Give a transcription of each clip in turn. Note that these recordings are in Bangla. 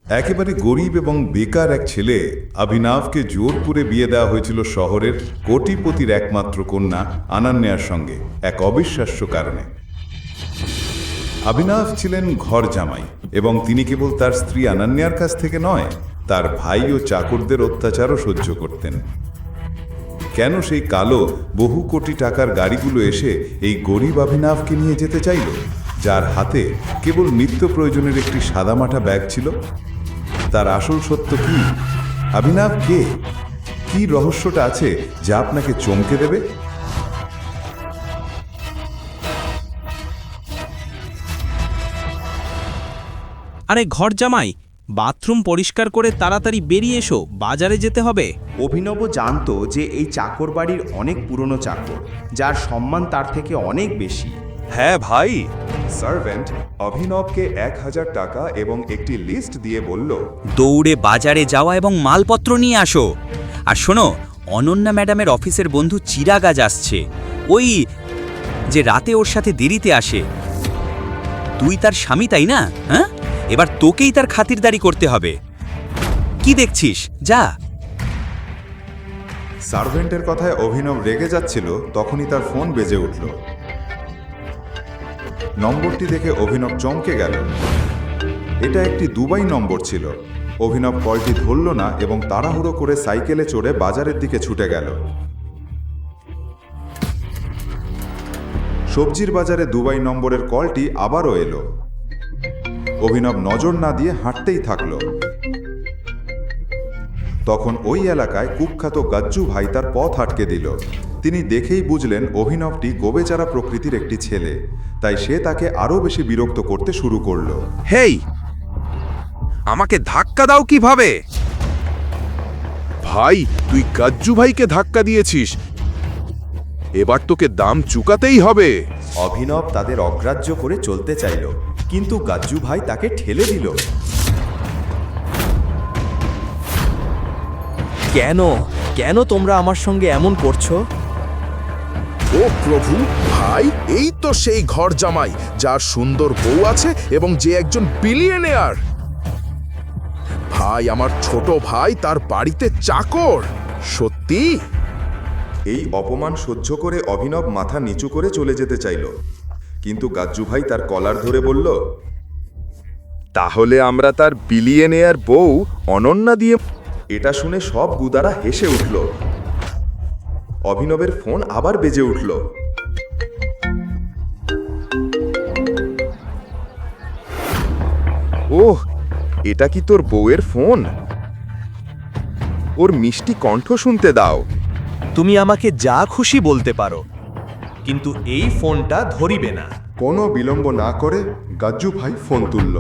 একেবারে গরিব এবং বেকার এক ছেলে অভিনবকে জোর করে বিয়ে দেওয়া হয়েছিল শহরের কোটিপতির একমাত্র কন্যা অনন্যার সঙ্গে এক অবিশ্বাস্য কারণে। অভিনব ছিলেন ঘর জামাই এবং তিনি কেবল তার স্ত্রী অনন্যার কাছ থেকে নয়, তার ভাই ও চাকরদের অত্যাচারও সহ্য করতেন। কেন সেই কালো বহু কোটি টাকার গাড়িগুলো এসে এই গরিব অভিনবকে নিয়ে যেতে চাইল, যার হাতে কেবল নিত্য প্রয়োজনের একটি সাদামাটা ব্যাগ ছিল? তার আসল সত্য কি? অভিনব কে? কি রহস্যটা আছে যা আপনাকে চমকে দেবে? আরে ঘর জামাই, বাথরুম পরিষ্কার করে তাড়াতাড়ি বেরিয়ে এসো, বাজারে যেতে হবে। অভিনব জানতো যে এই চাকর বাড়ির অনেক পুরনো চাকর, যার সম্মান তার থেকে অনেক বেশি। হ্যাঁ ভাই। সার্ভেন্ট অভিনবকে 1000 টাকা এবং একটি লিস্ট দিয়ে বলল, দৌড়ে বাজারে যাওয়া এবং মালপত্র নিয়ে আসো। আর শোনো, অনন্যা ম্যাডামের অফিসের বন্ধু চিরাগ আজ আসছে, ওই যে রাতে ওর সাথে দেরিতে আসে। তুই তার স্বামী, তাই না? হ্যাঁ, এবার তোকেই তার খাতিরদারি করতে হবে। কি দেখছিস, যা। সার্ভেন্টের কথায় অভিনব রেগে যাচ্ছিল, তখনই তার ফোন বেজে উঠল। নম্বরটি দেখে অভিনব চমকে গেল। এটা একটি দুবাই নম্বর ছিল। অভিনব কলটি ধরল না এবং তাড়াহুড়ো করে সাইকেলে চড়ে বাজারের দিকে ছুটে গেল। সবজির বাজারে দুবাই নম্বরের কলটি আবারও এলো। অভিনব নজর না দিয়ে হাঁটতেই থাকল। তখন ওই এলাকায় কুখ্যাত গাজ্জু ভাই তার পথ আটকে দিল। তিনি দেখেই বুঝলেন অভিনবটি গোবেচারা প্রকৃতির একটি ছেলে, তাই সে তাকে আরও বেশি বিরক্ত করতে শুরু করল। হেই, আমাকে ধাক্কা দাও কিভাবে? ভাই, তুই গাজ্জু ভাইকে ধাক্কা দিয়েছিস, এবার তোকে দাম চুকাতেই হবে। অভিনব তাদের অগ্রাহ্য করে চলতে চাইল, কিন্তু গাজ্জু ভাই তাকে ঠেলে দিল। কেন কেন তোমরা আমার সঙ্গে এমন করছো? ও প্রভু, ভাই এই তো সেই ঘর জামাই যার সুন্দর বউ আছে এবং যে একজন বিলিয়নিয়ার। ভাই, আমার ছোট ভাই তার বাড়িতে চাকর। সত্যি? এই অপমান সহ্য করে অভিনব মাথা নিচু করে চলে যেতে চাইল, কিন্তু গাজ্জু ভাই তার কলার ধরে বলল, তাহলে আমরা তার বিলিয়নিয়ার বউ অনন্যা দিয়ে। এটা শুনে সব গুদারা হেসে উঠল। অভিনবের ফোন আবার বেজে উঠল। ওহ, এটা কি তোর বউয়ের ফোন? ওর মিষ্টি কণ্ঠ শুনতে দাও। তুমি আমাকে যা খুশি বলতে পারো, কিন্তু এই ফোনটা ধরিবে না। কোনো বিলম্ব না করে গাজ্জু ভাই ফোন তুলল।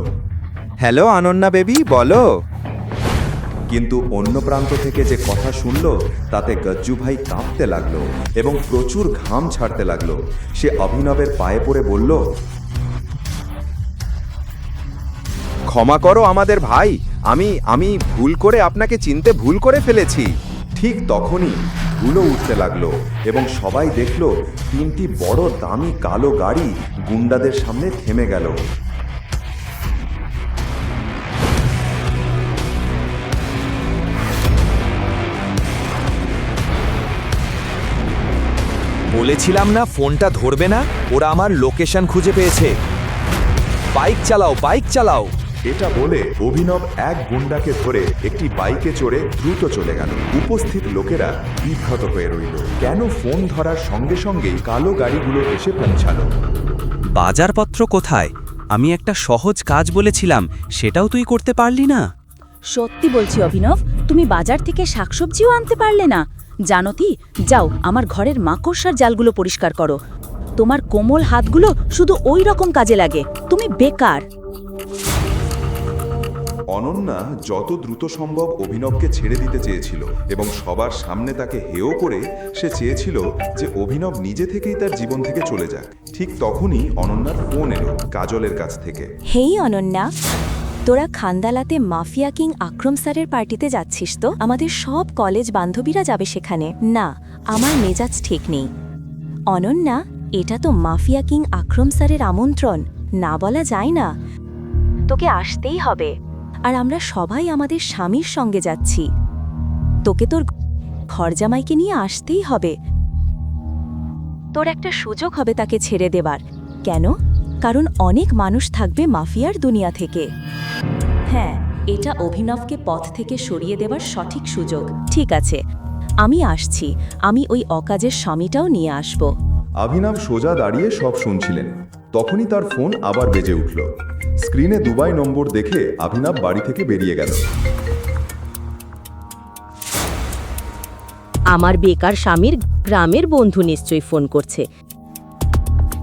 হ্যালো অনন্যা বেবি, বলো। কিন্তু অন্য প্রান্ত থেকে যে কথা শুনল তাতে গজ্জু ভাই কাঁপতে লাগলো এবং প্রচুর ঘাম ছাড়তে লাগলো। সে অভিনবের পায়ে পড়ে বলল, ক্ষমা করো আমাদের ভাই, আমি ভুল করে আপনাকে চিনতে ভুল করে ফেলেছি। ঠিক তখনই ধুলো উঠতে লাগলো এবং সবাই দেখল তিনটি বড় দামি কালো গাড়ি গুন্ডাদের সামনে থেমে গেল। বলেছিলাম না ফোনটা ধরবে না? ওরা আমার লোকেশন খুঁজে পেয়েছে। বাইক চালাও, বাইক চালাও। এটা বলে অভিনব এক গুন্ডাকে ধরে একটি বাইকে চড়ে দ্রুত চলে গেল। উপস্থিত লোকেরা বিভ্রাত হয়ে রইল। কেন ফোন ধরার সঙ্গে সঙ্গেই কালো গাড়িগুলো এসে পৌঁছালো? বাজারপত্র কোথায়? আমি একটা সহজ কাজ বলেছিলাম, সেটাও তুই করতে পারলি না। সত্যি বলছি অভিনব, তুমি বাজার থেকে শাকসবজিও আনতে পারলে না? জানো কি, যাও আমার ঘরের মাকড়সার জালগুলো পরিষ্কার করো। তোমার কোমল হাতগুলো শুধু ওই রকম কাজে লাগে। তুমি বেকার। অনন্যা যত দ্রুত সম্ভব অভিনবকে ছেড়ে দিতে চেয়েছিল এবং সবার সামনে তাকে হেয় করে সে চেয়েছিল যে অভিনব নিজে থেকেই তার জীবন থেকে চলে যাক। ঠিক তখনই অনন্যার ফোন এলো কাজলের কাছ থেকে। হেই অনন্যা, তোরা খান্দালাতে মাফিয়া কিং আক্রম স্যারের পার্টিতে যাচ্ছিস তো? আমাদের সব কলেজ বান্ধবীরা যাবে সেখানে। না, আমার মেজাজ ঠিক নেই। অনন্যা, এটা তো মাফিয়া কিং আক্রম স্যারের আমন্ত্রণ, না বলা যায় না। তোকে আসতেই হবে। আর আমরা সবাই আমাদের স্বামীর সঙ্গে যাচ্ছি। তোকে তোর ঘরজামাইকে নিয়ে আসতেই হবে। তোর একটা সুযোগ হবে তাকে ছেড়ে দেবার। কেন? কারণ অনেক মানুষ থাকবে মাফিয়ার দুনিয়া থেকে। হ্যাঁ, এটা অভিনবকে পথ থেকে সরিয়ে দেবার সঠিক সুযোগ। ঠিক আছে, আমি আসছি। আমি ওই অকাজের স্বামীটাও নিয়ে আসব। অভিনব সোজা দাঁড়িয়ে সব শুনছিলেন। তখনই তার ফোন আবার বেজে উঠল। স্ক্রিনে দুবাই নম্বর দেখে অভিনব বাড়ি থেকে বেরিয়ে গেল। আমার বেকার স্বামীর গ্রামের বন্ধু নিশ্চয়ই ফোন করছে।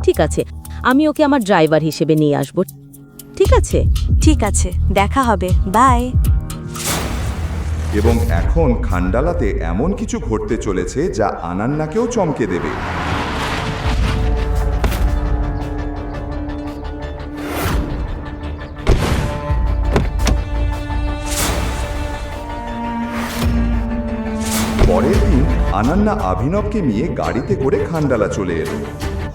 ঠিক আছে, আমি ওকে আমার ড্রাইভার হিসেবে নিয়ে আসব। ঠিক আছে? ঠিক আছে, দেখা হবে। বাই। এবং এখন খান্ডালাতে এমন কিছু ঘটতে চলেছে যা আনান্নাকেও চমকে দেবে। পরের দিন আনান্না অভিনবকে নিয়ে গাড়িতে করে খান্ডালা চলে এলো।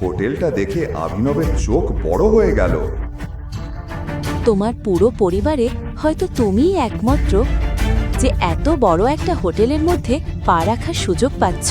হোটেলটা দেখে অভিনবের চোখ বড় হয়ে গেল। তোমার পুরো পরিবারে হয়তো তুমিই একমাত্র যে এত বড় একটা হোটেলের মধ্যে পা রাখার সুযোগ পাচ্ছ।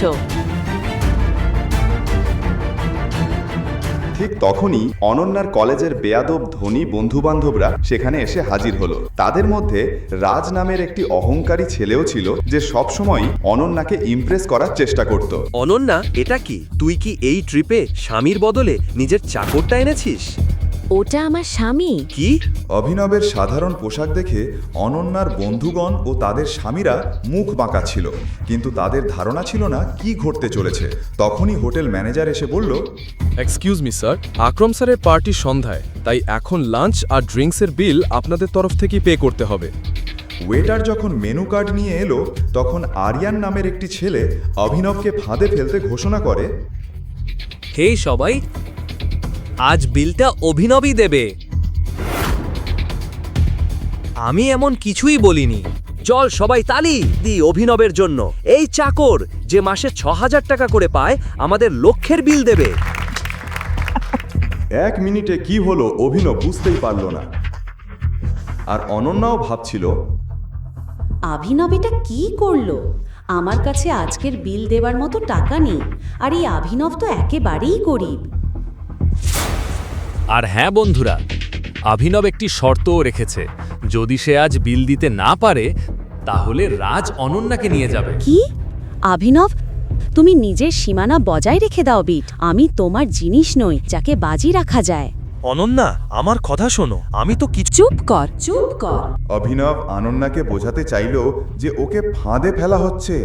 ঠিক তখনই অনন্যার কলেজের বেয়াদব ধনী বন্ধুবান্ধবরা সেখানে এসে হাজির হলো। তাদের মধ্যে রাজ নামের একটি অহংকারী ছেলেও ছিল, যে সবসময় অনন্যাকে ইমপ্রেস করার চেষ্টা করত। অনন্যা, এটা কি? তুই কি এই ট্রিপে স্বামীর বদলে নিজের চাকরটা এনেছিস? ওটা আমার স্বামী। কি? অভিনবের সাধারণ পোশাক দেখে অনন্যার বন্ধুগণ ও তাদের স্বামীরা মুখ বাঁকা ছিল, কিন্তু তাদের ধারণা ছিল না কি ঘটতে চলেছে। তখনই হোটেল ম্যানেজার এসে বলল, এক্সকিউজ মি স্যার, আকরম স্যারের পার্টি সন্ধ্যায়, তাই এখন লাঞ্চ আর ড্রিঙ্কসের বিল আপনাদের তরফ থেকেই পে করতে হবে। ওয়েটার যখন মেনু কার্ড নিয়ে এলো, তখন আরিয়ান নামের একটি ছেলে অভিনবকে ফাঁদে ফেলতে ঘোষণা করে, হে সবাই, আজ বিলটা অভিনবই দেবে। আমি এমন কিছুই বলিনি। চল সবাই তালি দি অভিনবের জন্য। এই চাকর যে মাসে ৬,০০০ টাকা করে পায়, আমাদের লক্ষের বিল দেবে। 1 মিনিটে কি হলো অভিনব বুঝতেই পারল না। আর অনন্যাও ভাবছিল, অভিনব এটা কি করলো? আমার কাছে আজকের বিল দেবার মতো টাকা নেই, আর এই অভিনব তো একেবারেই গরিব। আর হ্যাঁ বন্ধুরা, অভিনব একটি শর্তও রেখেছে। যদি সে আজ বিল দিতে না পারে, তাহলে রাজ অনন্যাকে নিয়ে যাবে। কি? অভিনব, তুমি নিজের সীমানা বজায় রেখে দাও বিট। আমি তোমার জিনিস নই যাকে বাজি রাখা যায়। অনন্যা, আমার কথা শোনো, আমি তো কিছু। চুপ কর, চুপ কর। অভিনব অনন্যাকে বোঝাতে চাইল যে ওকে ফাঁদে ফেলা হচ্ছে।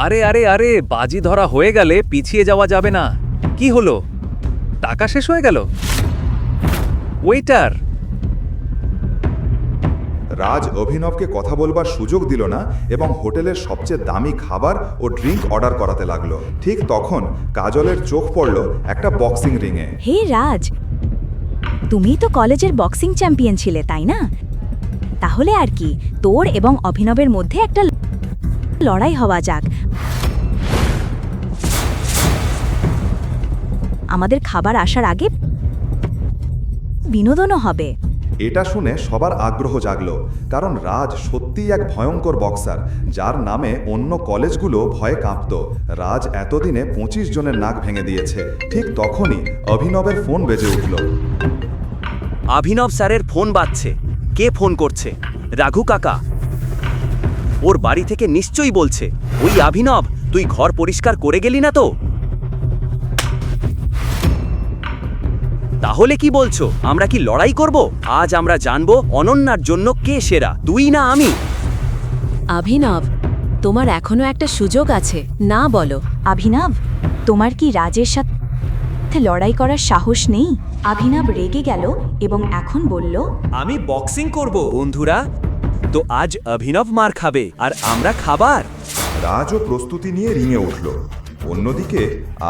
আরে আরে আরে, বাজি ধরা হয়ে গেলে পিছিয়ে যাওয়া যাবে না। কি হলো? টাকা শেষ হয়ে গেল? ওয়েটার! রাজ অভিনবকে কথা বলবার সুযোগ দিল না এবং হোটেলের সবচেয়ে দামি খাবার ও ড্রিঙ্ক অর্ডার করাতে লাগলো। ঠিক তখন কাজলের চোখ পড়ল একটা বক্সিং রিংয়ে। হে রাজ, তুমিই তো কলেজের বক্সিং চ্যাম্পিয়ন ছিলে, তাই না? তাহলে আর কি, তোর এবং অভিনবের মধ্যে একটা লড়াই হওয়া যাক। আমাদের খাবার আসার আগে বিনোদনও হবে। এটা শুনে সবার আগ্রহ জাগলো, কারণ রাজ সত্যিই এক ভয়ঙ্কর বক্সার, যার নামে অন্য কলেজগুলো ভয়ে কাঁপত। রাজ এতদিনে 25 জনের নাক ভেঙে দিয়েছে। ঠিক তখনই অভিনবের ফোন বেজে উঠল। অভিনব স্যারের ফোন বাজছে। কে ফোন করছে? রাঘু কাকা। ওর বাড়ি থেকে নিশ্চয়ই বলছে, ওই অভিনব, তুই ঘর পরিষ্কার করে গেলি না তো? তাহলে কি বলছো? আমরা কি লড়াই করব? আজ আমরা জানবো অনন্যার জন্য কে সেরা, তুই না আমি। অভিনব, তোমার এখনো একটা সুযোগ আছে, না বলো? অভিনব, তোমার কি রাজের সাথে লড়াই করার সাহস নেই? অভিনব রেগে গেল এবং এখন বলল, আমি বক্সিং করব বন্ধুরা। তো আজ অভিনব মার খাবে আর আমরা খাবার। রাজও প্রস্তুতি নিয়ে রিংয়ে উঠল। অন্যদিকে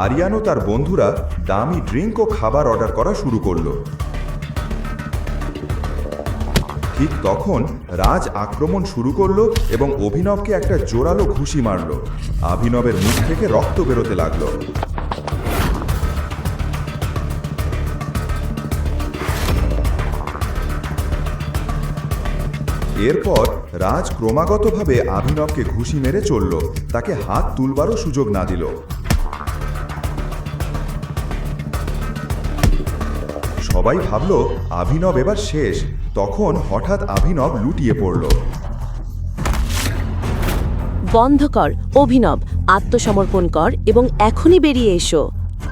আরিয়ান ও তার বন্ধুরা দামি ড্রিঙ্ক ও খাবার অর্ডার করা শুরু করলো। ঠিক তখন রাজ আক্রমণ শুরু করলো এবং অভিনবকে একটা জোরালো ঘুষি মারল। অভিনবের মুখ থেকে রক্ত বেরোতে লাগলো। এরপর রাজ ক্রমাগতভাবে অভিনবকে ঘুষি মেরে চলল, তাকে হাত তুলবারও সুযোগ না দিল। সবাই ভাবল অভিনব এবার শেষ। তখন হঠাৎ অভিনব লুটিয়ে পড়ল। বন্ধ কর অভিনব, আত্মসমর্পণ কর এবং এখনই বেরিয়ে এসো।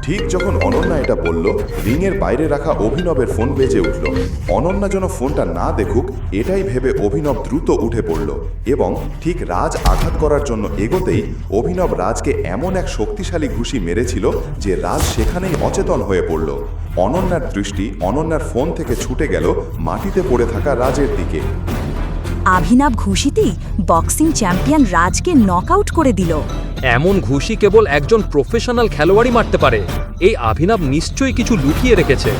ঠিক যখন অনন্যা এটা বলল, রিংয়ের বাইরে রাখা অভিনবের ফোন বেজে উঠল। অনন্যা যেন ফোনটা না দেখুক এটাই ভেবে অভিনব দ্রুত উঠে পড়ল এবং ঠিক রাজ আঘাত করার জন্য এগোতেই অভিনব রাজকে এমন এক শক্তিশালী ঘুষি মেরেছিল যে রাজ সেখানেই অচেতন হয়ে পড়ল। অনন্যার দৃষ্টি অনন্যার ফোন থেকে ছুটে গেল মাটিতে পড়ে থাকা রাজের দিকে। অভিনব ঘুষিতেই বক্সিং চ্যাম্পিয়ন রাজকে নকআউট করে দিল। এমন ঘুষি কেবল একজন প্রফেশনাল খেলোয়াড়ই মারতে পারে। এই অভিনব নিশ্চয়ই কিছু লুকিয়ে রেখেছে।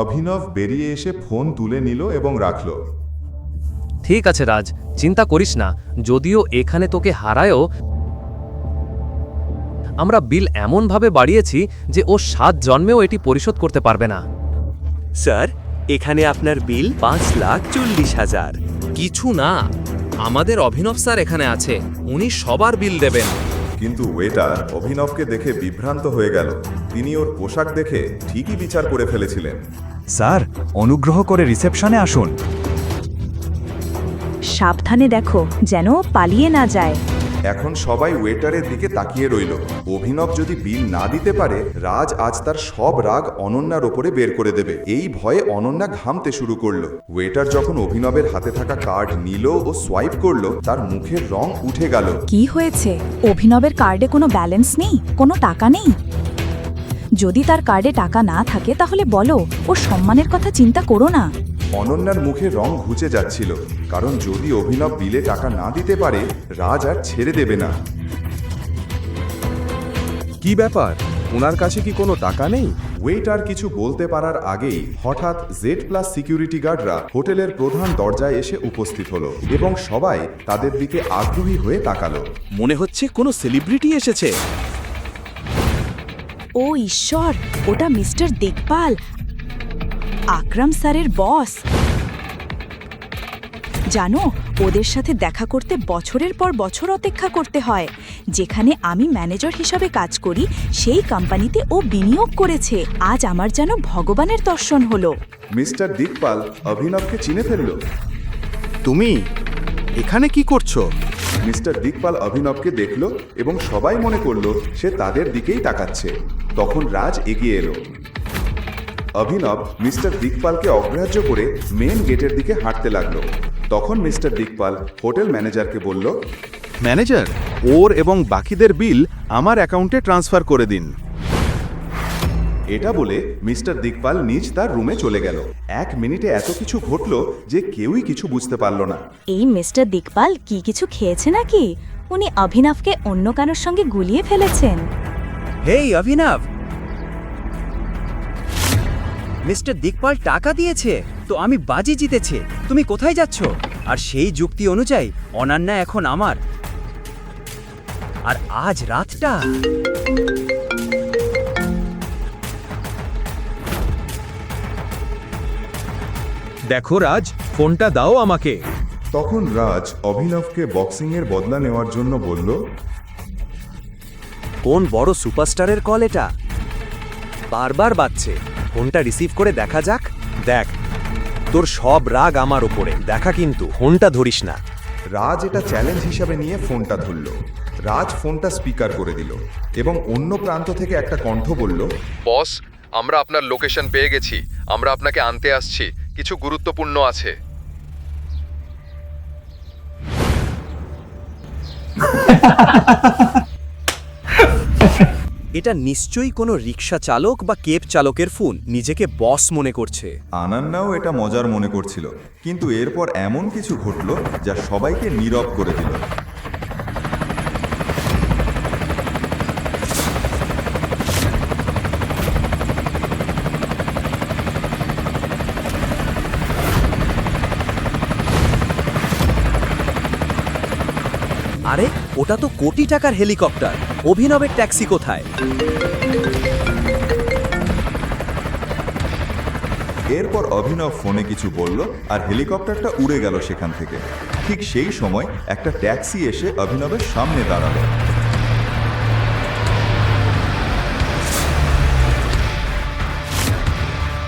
অভিনব বেরিয়ে এসে ফোন তুলে নিল এবং রাখল। ঠিক আছে রাজ, চিন্তা করিস না। যদিও এখানে তোকে হারায়ও, আমরা বিল এমনভাবে বাড়িয়েছি যে ও 7 জন্মেও এটি পরিশোধ করতে পারবে না। স্যার, এখানে আপনার বিল 5,40,000। কিছু না, আমাদের অভিনব স্যার এখানে আছে, উনি সবার বিল দেবেন। কিন্তু ওয়েটার অভিনবকে দেখে বিভ্রান্ত হয়ে গেল। তিনি ওর পোশাক দেখে ঠিকই বিচার করে ফেলেছিলেন। স্যার, অনুগ্রহ করে রিসেপশনে আসুন। সাবধানে দেখো যেন পালিয়ে না যায়। এখন সবাই ওয়েটারের দিকে তাকিয়ে রইল। অভিনব যদি বিল না দিতে পারে, রাজ আজ তার সব রাগ অনন্যার ওপরে বের করে দেবে। এই ভয়ে অনন্যা ঘামতে শুরু করলো। ওয়েটার যখন অভিনবের হাতে থাকা কার্ড নিল ও সোয়াইপ করলো, তার মুখের রং উঠে গেল। কি হয়েছে? অভিনবের কার্ডে কোনো ব্যালেন্স নেই, কোনো টাকা নেই? যদি তার কার্ডে টাকা না থাকে তাহলে বলো, ওর সম্মানের কথা চিন্তা করো না। অনন্যার মুখে রং ঘুচে যাচ্ছিল, কারণ যদি অভিনব বিলে টাকা না দিতে পারে, রাজ আর ছেড়ে দেবে না। কি ব্যাপার, ওনার কাছে কি কোনো টাকা নেই? ওয়েটার কিছু বলতে পারার আগেই হঠাৎ Z+ সিকিউরিটি গার্ডরা হোটেলের প্রধান দরজায় এসে উপস্থিত হলো এবং সবাই তাদের দিকে আগ্রহী হয়ে তাকালো। মনে হচ্ছে কোনো সেলিব্রিটি এসেছে। ও ঈশ্বর, ওটা মিস্টার দিকপাল, আকরাম স্যারের বস। জানো, ওদের সাথে দেখা করতে বছরের পর বছর অপেক্ষা করতে হয়। যেখানে আমি ম্যানেজার হিসাবে কাজ করি, সেই কোম্পানিতে ও বিনিয়োগ করেছে। আজ আমার যেন ভগবানের দর্শন হলো। মিস্টার দিকপাল অভিনবকে চিনে ফেলল। তুমি এখানে কি করছো? মিস্টার দিকপাল অভিনবকে দেখল এবং সবাই মনে করল সে তাদের দিকেই তাকাচ্ছে। তখন রাজ এগিয়ে এলো। অভিনব মিস্টার দিকপালকে অগ্রাহ্য করে মেন গেটের দিকে হাঁটতে লাগলো। তখন মিস্টার দিকপাল হোটেল ম্যানেজারকে বলল, ম্যানেজার, ওর এবং বাকিদের বিল আমার অ্যাকাউন্টে ট্রান্সফার করে দিন। এটা বলে মিস্টার দিকপাল নিজ তার রুমে চলে গেল। 1 মিনিটে এত কিছু ঘটল যে কেউই কিছু বুঝতে পারল না। এই মিস্টার দিকপাল কি কিছু খেয়েছে নাকি? উনি অভিনবকে অন্য কারোর সঙ্গে গুলিয়ে ফেলেছেন। হেই অভিনব, মিস্টার দিকপাল টাকা দিয়েছে তো আমি বাজি জিতেছে। তুমি কোথায় যাচ্ছ? আর সেই যুক্তি অনুযায়ী অনন্যা এখন আমার। আর আজ রাতটা দেখো রাজ, ফোনটা দাও আমাকে। তখন রাজ অভিনবকে বক্সিংয়ের বদলা নেওয়ার জন্য বলল, কোন বড় সুপারস্টারের কল এটা? বারবার বাজছে। ফোনটা রিসিভ করে দেখা যাক। দেখ, তোর সব রাগ আমার ওপরে। দেখা, কিন্তু ফোনটা ধরিস না। রাজ এটা চ্যালেঞ্জ হিসাবে নিয়ে ফোনটা ধরল। রাজ ফোনটা স্পিকার করে দিল এবং অন্য প্রান্ত থেকে একটা কণ্ঠ বলল, বস, আমরা আপনার লোকেশন পেয়ে গেছি। আমরা আপনাকে আনতে আসছি। কিছু গুরুত্বপূর্ণ আছে। এটা নিশ্চয়ই কোনো রিক্সা চালক বা কেব চালকের ফোন। নিজেকে বস মনে করছে। আনান্নাও এটা মজার মনে করছিল, কিন্তু এরপর এমন কিছু ঘটল যা সবাইকে নীরব করে দিল। আরে, ওটা তো কোটি টাকার হেলিকপ্টার। অভিনবের ট্যাক্সি কোথায়? এরপর অভিনব ফোনে কিছু বলল আর হেলিকপ্টারটা উড়ে গেল সেখান থেকে। ঠিক সেই সময় একটা ট্যাক্সি এসে অভিনবের সামনে দাঁড়ালো।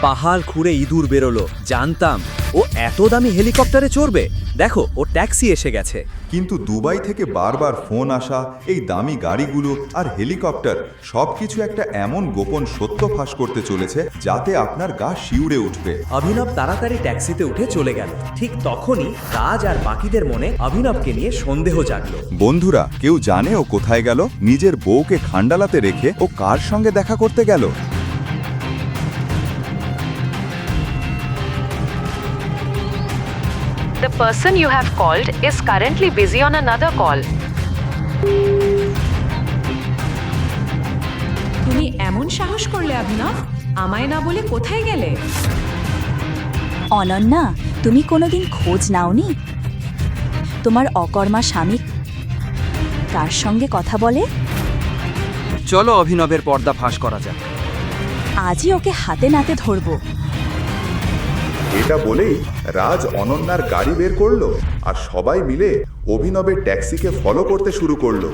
পাহাড় খুঁড়ে ইঁদুর বেরোলো, জানতাম ও এত দামি হেলিকপ্টারে চড়বে। দেখো, ও ট্যাক্সি এসে গেছে। কিন্তু দুবাই থেকে বারবার ফোন আসা, এই দামি গাড়িগুলো আর হেলিকপ্টার সবকিছু একটা এমন গোপন সত্য ফাঁস করতে চলেছে যাতে আপনার গা শিউরে উঠবে। অভিনব তাড়াতাড়ি ট্যাক্সিতে উঠে চলে গেল। ঠিক তখনই রাজ আর বাকিদের মনে অভিনবকে নিয়ে সন্দেহ জাগলো। বন্ধুরা, কেউ জানে ও কোথায় গেল? নিজের বউকে খান্ডালাতে রেখে ও কার সঙ্গে দেখা করতে গেল? The person you have called is currently busy on another call. তুমি এমন সাহস করলে অভিনব, আমায় না বলে কোথায় গেলে? অনন্যা, তুমি কোনোদিন খোঁজ নাওনি তোমার অকর্মা স্বামী কার সঙ্গে কথা বলে? চলো অভিনবের পর্দা ফাঁস করা যাক। আজই ওকে হাতে নাতে ধরবো। এটা বলেই রাজ অনন্যার গাড়ি বের করলো আর সবাই মিলে অভিনবের ট্যাক্সিকে ফলো করতে শুরু করলো।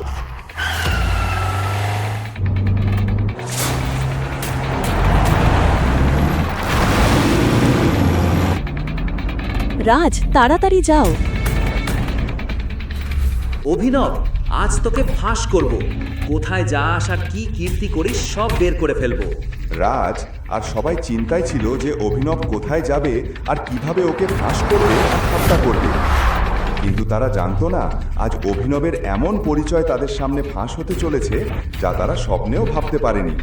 রাজ, তাড়াতাড়ি যাও। অভিনব, আজ তোকে ফাঁস করব। কোথায় যাস আর কি কীর্তি করিস সব বের করে ফেলবো। রাজ আর সবাই চিন্তায় ছিল যে অভিনব কোথায় যাবে আর কিভাবে ওকে ফাঁস করবে আর হত্যা করবে। কিন্তু তারা জানতো না আজ অভিনবের এমন পরিচয় তাদের সামনে ফাঁস হতে চলেছে যা তারা স্বপ্নেও ভাবতে পারেনি।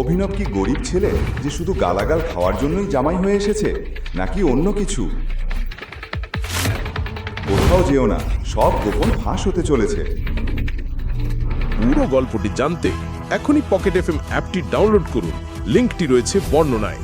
অভিনব কি গরিব ছেলে যে শুধু গালাগাল খাওয়ার জন্যই জামাই হয়ে এসেছে, নাকি অন্য কিছু? কোথাও যেও না, সব গোপন ফাঁস হতে চলেছে। পুরো গল্পটি জানতে এখনই পকেট এফএম অ্যাপটি ডাউনলোড করুন, লিঙ্কটি রয়েছে বর্ণনায়।